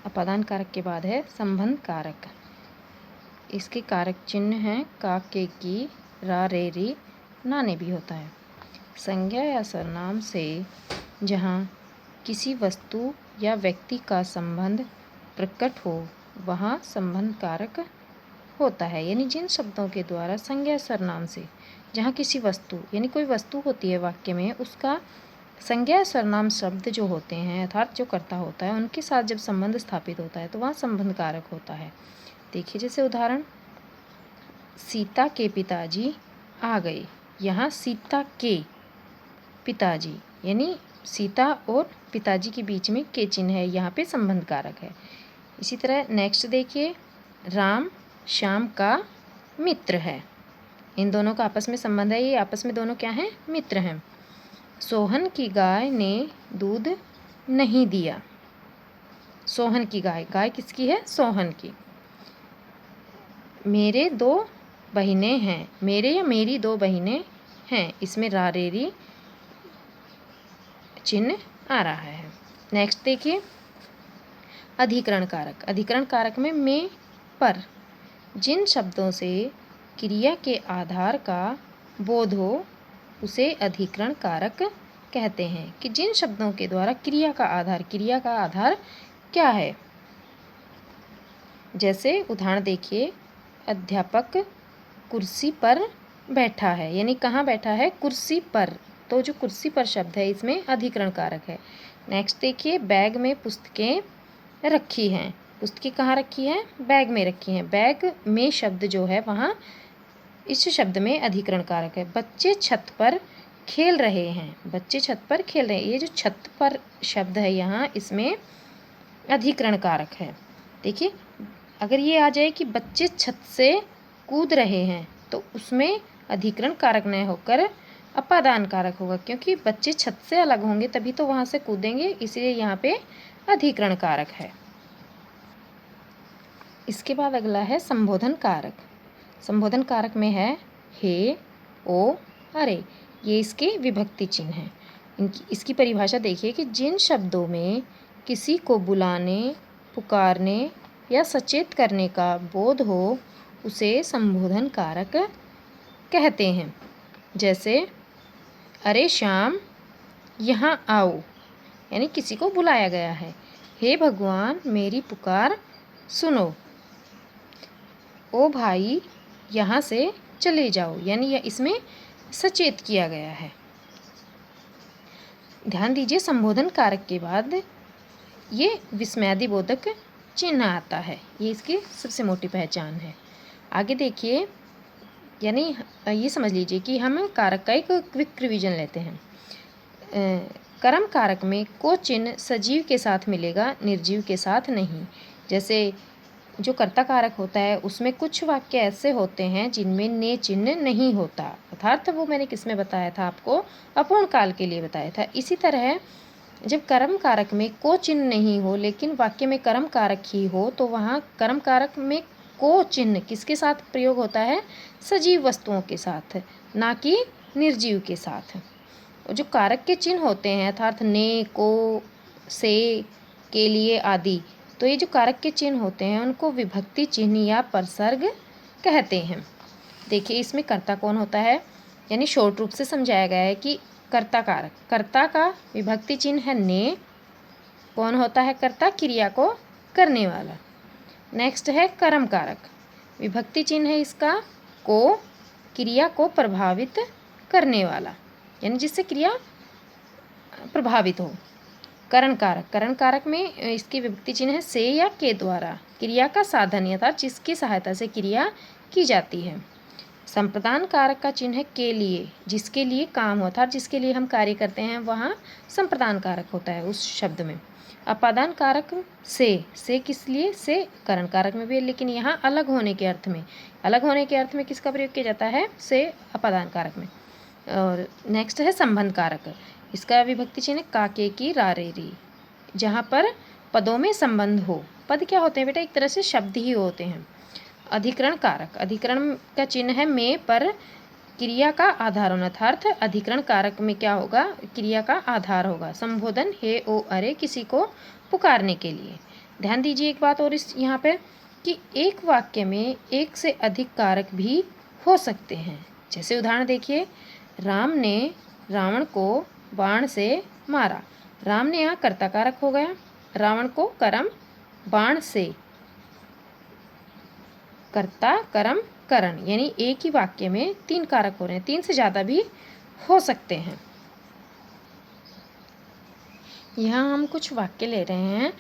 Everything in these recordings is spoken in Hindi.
अपादान कारक के बाद है संबंध कारक। इसके कारक चिन्ह हैं का, के, की, रा, रे, री, ना ने भी होता है। संज्ञा या सर्वनाम से जहाँ किसी वस्तु या व्यक्ति का संबंध प्रकट हो वहाँ संबंध कारक होता है। यानी जिन शब्दों के द्वारा संज्ञा सर्वनाम से जहाँ किसी वस्तु यानी कोई वस्तु होती है वाक्य में, उसका संज्ञा सर्वनाम शब्द जो होते हैं अर्थात जो कर्ता होता है उनके साथ जब संबंध स्थापित होता है तो वहाँ संबंध कारक होता है। देखिए जैसे उदाहरण, सीता के पिताजी आ गए। यहाँ सीता के पिताजी यानी सीता और पिताजी के बीच में के चिन्ह है, यहाँ पे संबंध कारक है। इसी तरह नेक्स्ट देखिए, राम श्याम का मित्र है। इन दोनों का आपस में संबंध है, ये आपस में दोनों क्या हैं, मित्र हैं। सोहन की गाय ने दूध नहीं दिया। सोहन की गाय, गाय किसकी है, सोहन की। मेरे दो बहिनें हैं, मेरे या मेरी दो बहिनें हैं, इसमें रा रे री चिन्ह आ रहा है। नेक्स्ट देखिए, अधिकरण कारक। अधिकरण कारक में पर जिन शब्दों से क्रिया के आधार का बोध हो उसे अधिकरण कारक कहते हैं। कि जिन शब्दों के द्वारा क्रिया का आधार क्या है। जैसे उदाहरण देखिए, अध्यापक कुर्सी पर बैठा है, यानी कहाँ बैठा है, कुर्सी पर। तो जो कुर्सी पर शब्द है इसमें अधिकरण कारक है। नेक्स्ट देखिए, बैग में पुस्तकें रखी हैं। पुस्तकें कहाँ रखी हैं, बैग में रखी हैं। बैग में शब्द जो है वहाँ इस शब्द में अधिकरण कारक है। बच्चे छत पर खेल रहे हैं, बच्चे छत पर खेल रहे हैं, ये जो छत पर शब्द है यहाँ इसमें अधिकरण कारक है। देखिए अगर ये आ जाए कि बच्चे छत से कूद रहे हैं तो उसमें अधिकरण कारक न होकर अपादान कारक होगा, क्योंकि बच्चे छत से अलग होंगे तभी तो वहाँ से कूदेंगे, इसलिए यहाँ पे अधिकरण कारक है। इसके बाद अगला है संबोधन कारक। संबोधन कारक में है हे, ओ, अरे, ये इसके विभक्ति चिन्ह हैं। इसकी परिभाषा देखिए कि जिन शब्दों में किसी को बुलाने, पुकारने या सचेत करने का बोध हो उसे संबोधन कारक कहते हैं। जैसे अरे श्याम यहाँ आओ, यानी किसी को बुलाया गया है। हे भगवान मेरी पुकार सुनो। ओ भाई यहाँ से चले जाओ, यानी यह इसमें सचेत किया गया है। ध्यान दीजिए संबोधन कारक के बाद ये विस्मयादिबोधक चिन्ह आता है, ये इसकी सबसे मोटी पहचान है। आगे देखिए, यानी ये समझ लीजिए कि हम कारक का एक क्विक रिवीजन लेते हैं। कर्म कारक में को चिन्ह सजीव के साथ मिलेगा, निर्जीव के साथ नहीं। जैसे जो कर्ता कारक होता है उसमें कुछ वाक्य ऐसे होते हैं जिनमें ने चिन्ह नहीं होता, अर्थात वो मैंने किस में बताया था आपको, अपूर्ण काल के लिए बताया था। इसी तरह जब कर्म कारक में को चिन्ह नहीं हो लेकिन वाक्य में कर्म कारक ही हो तो वहाँ कर्म कारक में को चिन्ह किसके साथ प्रयोग होता है, सजीव वस्तुओं के साथ, ना कि निर्जीव के साथ। जो कारक के चिन्ह होते हैं अर्थात ने, को, से, के लिए आदि, तो ये जो कारक के चिन्ह होते हैं उनको विभक्ति चिन्ह या परसर्ग कहते हैं। देखिए इसमें कर्ता कौन होता है, यानी शॉर्ट रूप से समझाया गया है कि कर्ता कारक, कर्ता का विभक्ति चिन्ह है ने। कौन होता है कर्ता, क्रिया को करने वाला। नेक्स्ट है कर्म कारक, विभक्ति चिन्ह है इसका को, क्रिया को प्रभावित करने वाला, यानी जिससे क्रिया प्रभावित हो। करण कारक, करण कारक में इसकी विभक्ति चिन्ह है से या के द्वारा, क्रिया का साधन अर्थात जिसकी सहायता से क्रिया की जाती है। संप्रदान कारक का चिन्ह है के लिए, जिसके लिए काम होता है, जिसके लिए हम कार्य करते हैं वहाँ संप्रदान कारक होता है उस शब्द में। अपादान कारक से किस लिए, से करण कारक में भी है, लेकिन यहाँ अलग होने के अर्थ में, अलग होने के अर्थ में किसका प्रयोग किया जाता है, से अपादान कारक में। और नेक्स्ट है संबंध कारक, इसका विभक्ति चिन्ह का, के, की, रा, रे, री, जहाँ पर पदों में संबंध हो। पद क्या होते हैं बेटा, एक तरह से शब्द ही होते हैं। अधिकरण कारक, अधिकरण का चिन्ह है में पर क्रिया का आधार होना, अर्थात अधिकरण कारक में क्या होगा, क्रिया का आधार होगा। संबोधन हे, ओ, अरे, किसी को पुकारने के लिए। ध्यान दीजिए एक बात और इस यहाँ पे कि एक वाक्य में एक से अधिक कारक भी हो सकते हैं। जैसे उदाहरण देखिए, राम ने रावण को बाण से मारा। राम ने यहाँ कर्ता कारक हो गया, रावण को कर्म, बाण से कर्ता कर्म करण, यानी एक ही वाक्य में 3 कारक हो रहे हैं, 3 से ज़्यादा भी हो सकते हैं। यहाँ हम कुछ वाक्य ले रहे हैं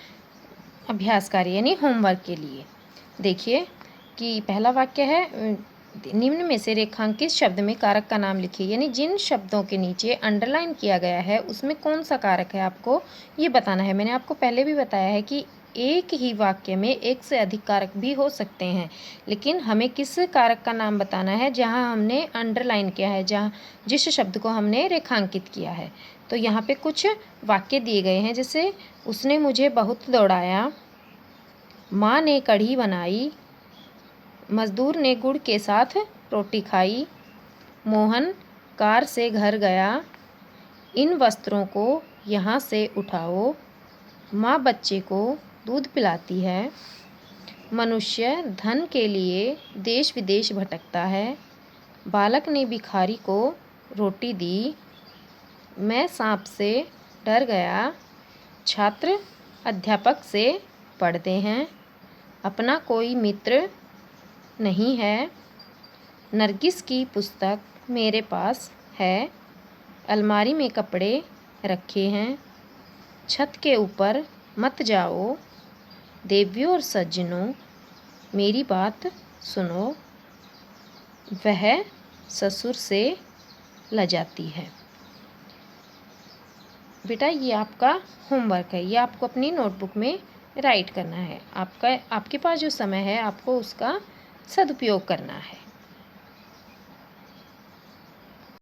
अभ्यास कार्य यानी होमवर्क के लिए। देखिए कि पहला वाक्य है, निम्न में से रेखांकित शब्द में कारक का नाम लिखिए, यानी जिन शब्दों के नीचे अंडरलाइन किया गया है उसमें कौन सा कारक है आपको ये बताना है। मैंने आपको पहले भी बताया है कि एक ही वाक्य में एक से अधिक कारक भी हो सकते हैं, लेकिन हमें किस कारक का नाम बताना है जहाँ हमने अंडरलाइन किया है, जहाँ जिस शब्द को हमने रेखांकित किया है। तो यहाँ पे कुछ वाक्य दिए गए हैं, जैसे उसने मुझे बहुत दौड़ाया, माँ ने कढ़ी बनाई, मज़दूर ने गुड़ के साथ रोटी खाई, मोहन कार से घर गया, इन वस्त्रों को यहाँ से उठाओ, माँ बच्चे को दूध पिलाती है, मनुष्य धन के लिए देश विदेश भटकता है, बालक ने भिखारी को रोटी दी, मैं सांप से डर गया, छात्र अध्यापक से पढ़ते हैं, अपना कोई मित्र नहीं है, नरगिस की पुस्तक मेरे पास है, अलमारी में कपड़े रखे हैं, छत के ऊपर मत जाओ, देवियों और सज्जनों मेरी बात सुनो, वह ससुर से लजाती है। बेटा ये आपका होमवर्क है, ये आपको अपनी नोटबुक में राइट करना है। आपके पास जो समय है आपको उसका सदुपयोग करना है।